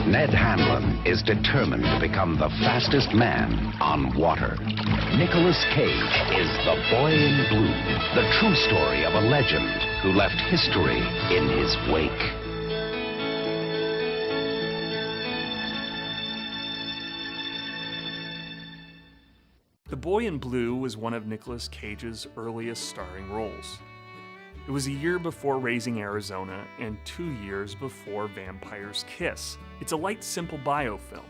Ned Hanlon is determined to become the fastest man on water. Nicolas Cage is the boy in blue, the true story of a legend who left history in his wake. The Boy in Blue was one of Nicolas Cage's earliest starring roles. It was a year before Raising Arizona and 2 years before Vampire's Kiss. It's a light, simple biofilm.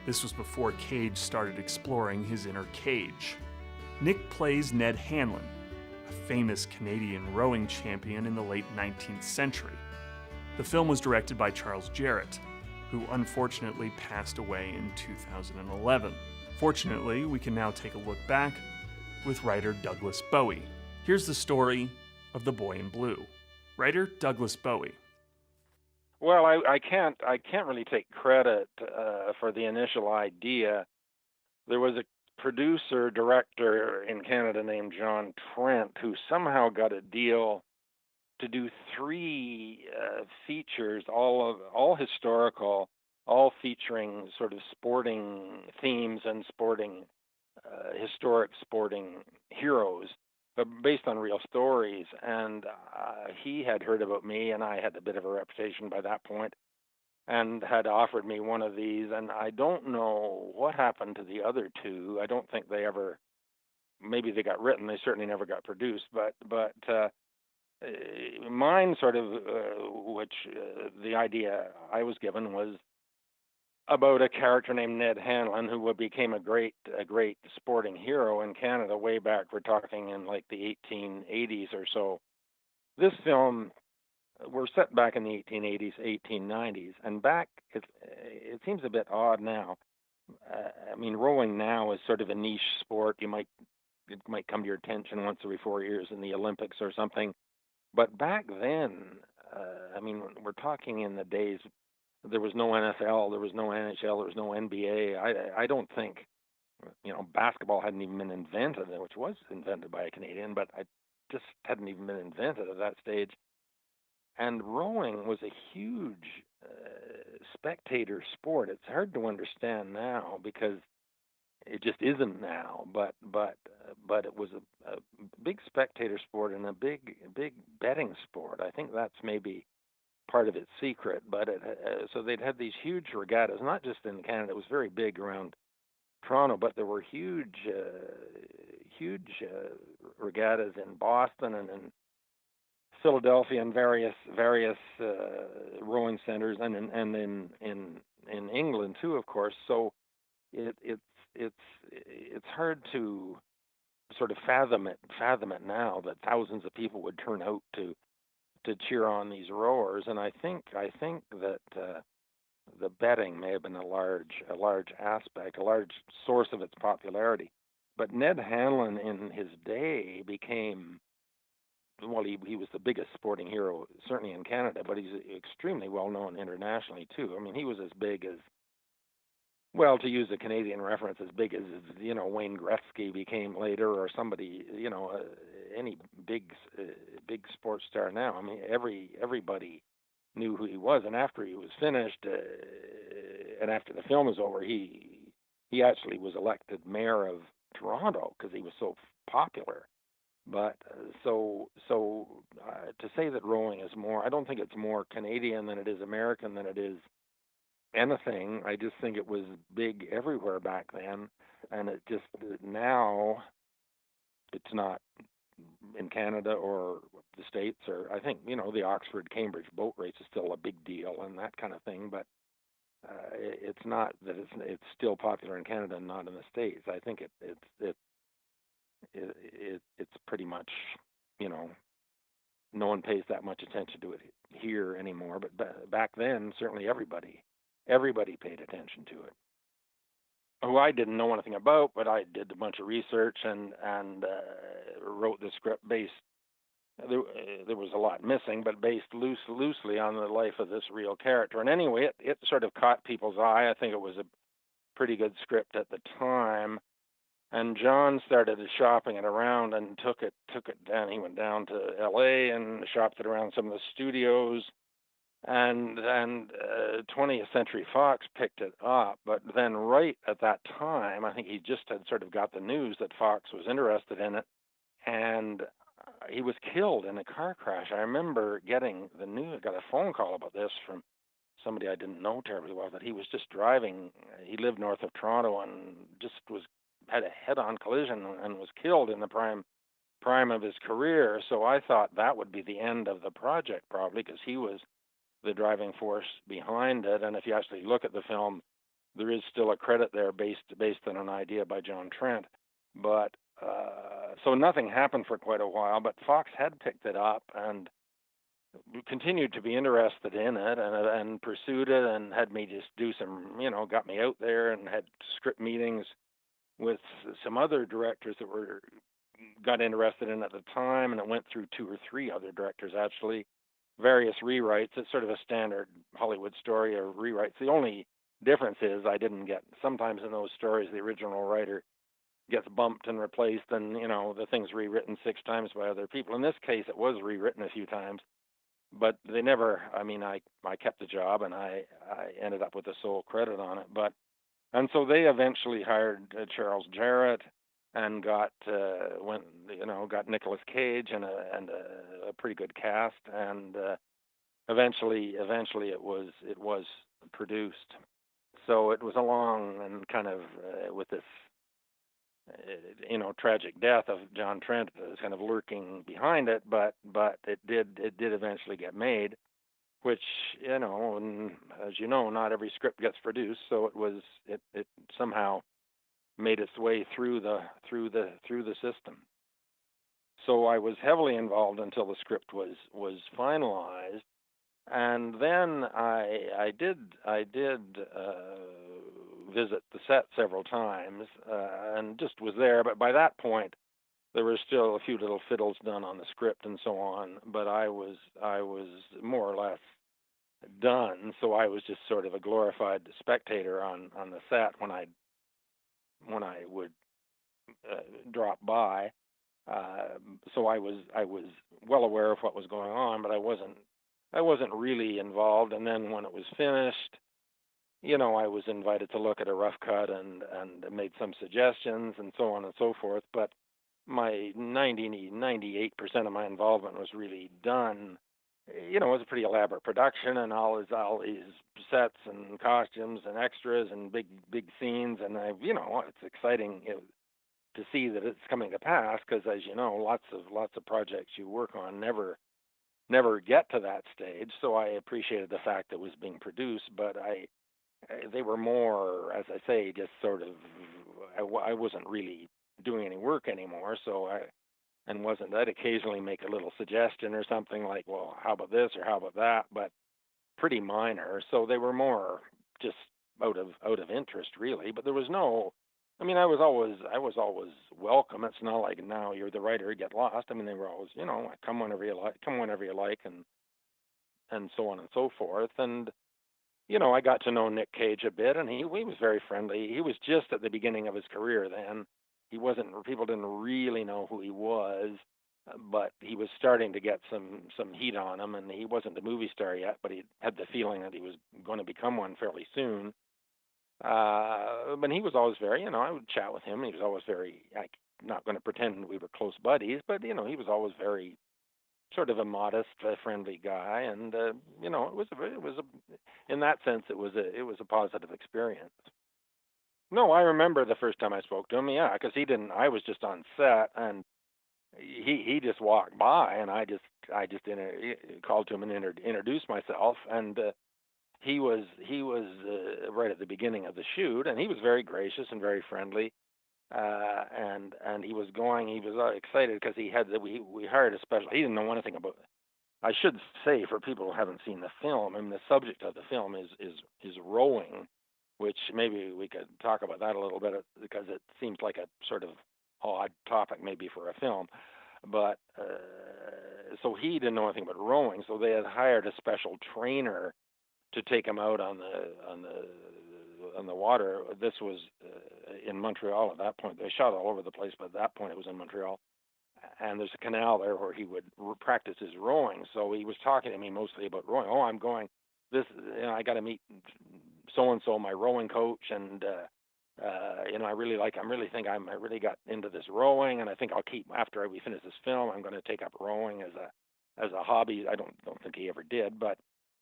This was before Cage started exploring his inner cage. Nick plays Ned Hanlon, a famous Canadian rowing champion in the late 19th century. The film was directed by Charles Jarrett, who unfortunately passed away in 2011. Fortunately, we can now take a look back with writer Douglas Bowie. Here's the story of The Boy in Blue. Writer Douglas Bowie. Well, I can't really take credit for the initial idea. There was a producer-director in Canada named John Trent who somehow got a deal to do 3 features, all historical, all featuring sort of sporting themes and historic sporting heroes, but based on real stories. And he had heard about me, and I had a bit of a reputation by that point, and had offered me one of these. And I don't know what happened to the other 2. I don't think they ever, maybe they got written. They certainly never got produced. But mine sort of, the idea I was given was about a character named Ned Hanlon, who became a great sporting hero in Canada way back. We're talking in like the 1880s or so. This film, we're set back in the 1880s, 1890s, and back, it seems a bit odd now. I mean, rowing now is sort of a niche sport. It might come to your attention once every 4 years in the Olympics or something. But back then, I mean, we're talking in the days. There was no NFL, there was no NHL, there was no NBA. I don't think, basketball hadn't even been invented, which was invented by a Canadian, but I just hadn't even been invented at that stage. And rowing was a huge spectator sport. It's hard to understand now because it just isn't now. But it was a big spectator sport and a big betting sport. I think that's maybe part of its secret, but so they'd had these huge regattas, not just in Canada. It was very big around Toronto, but there were huge regattas in Boston and in Philadelphia and various rowing centers, and in England too, of course. So it's hard to sort of fathom it now that thousands of people would turn out to cheer on these rowers. And I think that the betting may have been a large aspect, a large source of its popularity. But Ned Hanlon in his day became, well, he was the biggest sporting hero, certainly in Canada, but he's extremely well known internationally too. I mean, he was as big as, well, to use a Canadian reference, as big as, Wayne Gretzky became later, or somebody, any big sports star now. I mean, everybody knew who he was. And after he was finished, and after the film was over, he actually was elected mayor of Toronto because he was so popular. But so to say that rowing is more, I don't think it's more Canadian than it is American than it is anything. I just think it was big everywhere back then, and it just now it's not in Canada or the States, or I think the Oxford-Cambridge boat race is still a big deal and that kind of thing, but it's not that it's still popular in Canada and not in the States. I think it's pretty much, no one pays that much attention to it here anymore, but back then certainly everybody paid attention to it. Who I didn't know anything about, but I did a bunch of research and wrote the script based. There was a lot missing, but based loosely on the life of this real character. And anyway, it sort of caught people's eye. I think it was a pretty good script at the time. And John started shopping it around and took it down. He went down to L.A. and shopped it around some of the studios. and 20th Century Fox picked it up. But then, right at that time, I think he just had sort of got the news that Fox was interested in it, and he was killed in a car crash. I remember getting the news, got a phone call about this from somebody I didn't know terribly well, that he was just driving. He lived north of Toronto and just had a head-on collision and was killed in the prime of his career. So I thought that would be the end of the project, probably, because he was the driving force behind it. And if you actually look at the film, there is still a credit there based on an idea by John Trent. But so nothing happened for quite a while. But Fox had picked it up and continued to be interested in it, and pursued it, and had me just do some, got me out there and had script meetings with some other directors that got interested in it at the time, and it went through 2 or 3 other directors, actually, various rewrites. It's sort of a standard Hollywood story of rewrites. The only difference is I didn't get, sometimes in those stories, the original writer gets bumped and replaced, and, the thing's rewritten 6 times by other people. In this case, it was rewritten a few times, but they never, I kept the job, and I ended up with the sole credit on it. And so they eventually hired Charles Jarrett, and got Nicolas Cage and a pretty good cast, and eventually it was produced. So it was a long and kind of with this tragic death of John Trent was kind of lurking behind it, but it did eventually get made, which, and as you know, not every script gets produced, so it somehow made its way through the system. So I was heavily involved until the script was finalized, and then I did visit the set several times, and just was there. But by that point, there were still a few little fiddles done on the script and so on. But I was more or less done. So I was just sort of a glorified spectator on the set when I would drop by. So I was well aware of what was going on, but I wasn't really involved. And then when it was finished, I was invited to look at a rough cut and made some suggestions and so on and so forth. But my 98% of my involvement was really done. It was a pretty elaborate production, and all these sets and costumes and extras and big scenes, and it's exciting to see that it's coming to pass, because, as you know, lots of projects you work on never get to that stage. So I appreciated the fact that it was being produced, but they were more, as I say, just sort of, I wasn't really doing any work anymore, so I'd occasionally make a little suggestion or something like, well, how about this or how about that, but pretty minor. So they were more just out of interest, really. But there was no, I was always welcome. It's not like now you're the writer, get lost. They were always, come whenever you like, and so on and so forth. And I got to know Nick Cage a bit, and he was very friendly. He was just at the beginning of his career then. People didn't really know who he was, but he was starting to get some heat on him, and he wasn't a movie star yet, but he had the feeling that he was going to become one fairly soon. But he was always very, I would chat with him. He was always very, not going to pretend we were close buddies, but, he was always very sort of a modest, friendly guy, and it was in that sense it was a positive experience. No, I remember the first time I spoke to him. Yeah, because he didn't. I was just on set, and he just walked by, and I just called to him and introduced myself, and he was right at the beginning of the shoot, and he was very gracious and very friendly. And he was excited because we hired a special. He didn't know anything about it. I should say, for people who haven't seen the film, the subject of the film is rowing, which maybe we could talk about that a little bit, because it seems like a sort of odd topic maybe for a film. But so he didn't know anything about rowing, so they had hired a special trainer to take him out on the water. This was in Montreal at that point. They shot all over the place, but at that point it was in Montreal. and there's a canal there where he would practice his rowing. So he was talking to me mostly about rowing. Oh, I'm going this. I got to meet so and so, my rowing coach, and I really think I really got into this rowing, and I think I'll keep after we finish this film. I'm going to take up rowing as a hobby. I don't think he ever did, but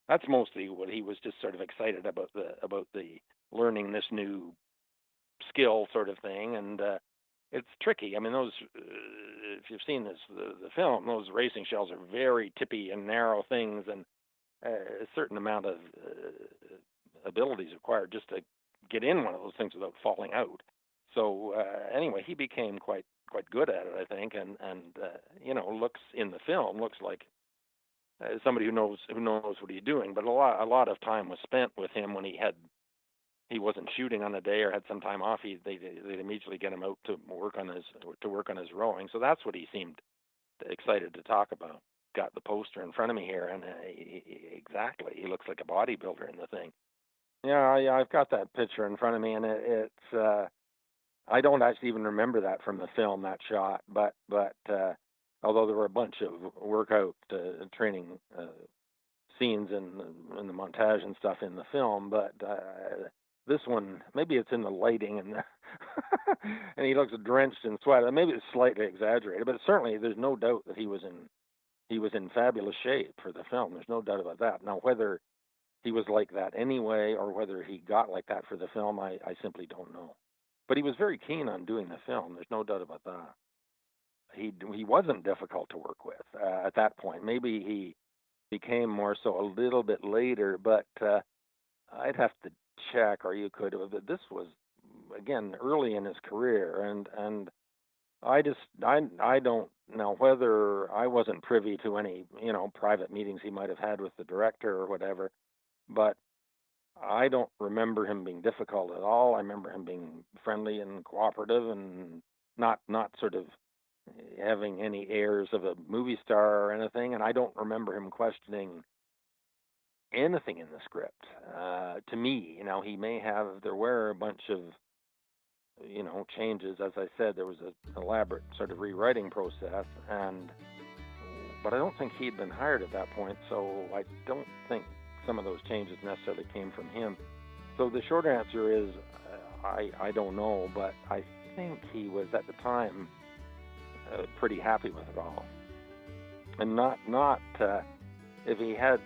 that's mostly what he was just sort of excited about the learning this new skill sort of thing. And it's tricky. I mean, those if you've seen the film, those racing shells are very tippy and narrow things, and a certain amount of abilities required just to get in one of those things without falling out. So anyway, he became quite good at it, I think, and looks in the film looks like somebody who knows what he's doing. But a lot of time was spent with him when he wasn't shooting on a day or had some time off. They'd immediately get him out to work on his rowing. So that's what he seemed excited to talk about. Got the poster in front of me here, and exactly, he looks like a bodybuilder in the thing. Yeah, I've got that picture in front of me, and it's I don't actually even remember that from the film, that shot, but although there were a bunch of workout training scenes in the montage and stuff in the film, but this one, maybe it's in the lighting and and he looks drenched in sweat. Maybe it's slightly exaggerated, but certainly there's no doubt that he was in fabulous shape for the film. There's no doubt about that. Now, whether he was like that anyway or whether he got like that for the film, I simply don't know. But he was very keen on doing the film. There's no doubt about that. He wasn't difficult to work with at that point. Maybe he became more so a little bit later, but I'd have to check, or you could have. But this was, again, early in his career, and I don't know whether I wasn't privy to any private meetings he might have had with the director or whatever, but I don't remember him being difficult at all. I remember him being friendly and cooperative and not sort of having any airs of a movie star or anything. And I don't remember him questioning anything in the script. To me, he may have. There were a bunch of changes. As I said, there was an elaborate sort of rewriting process, but I don't think he'd been hired at that point. So I don't think some of those changes necessarily came from him. So the short answer is I don't know, but I think he was at the time pretty happy with it all. And not if he had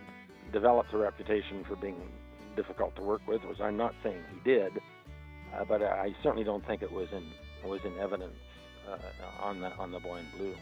developed a reputation for being difficult to work with, which I'm not saying he did, but I certainly don't think it was in evidence on the Boy in Blue.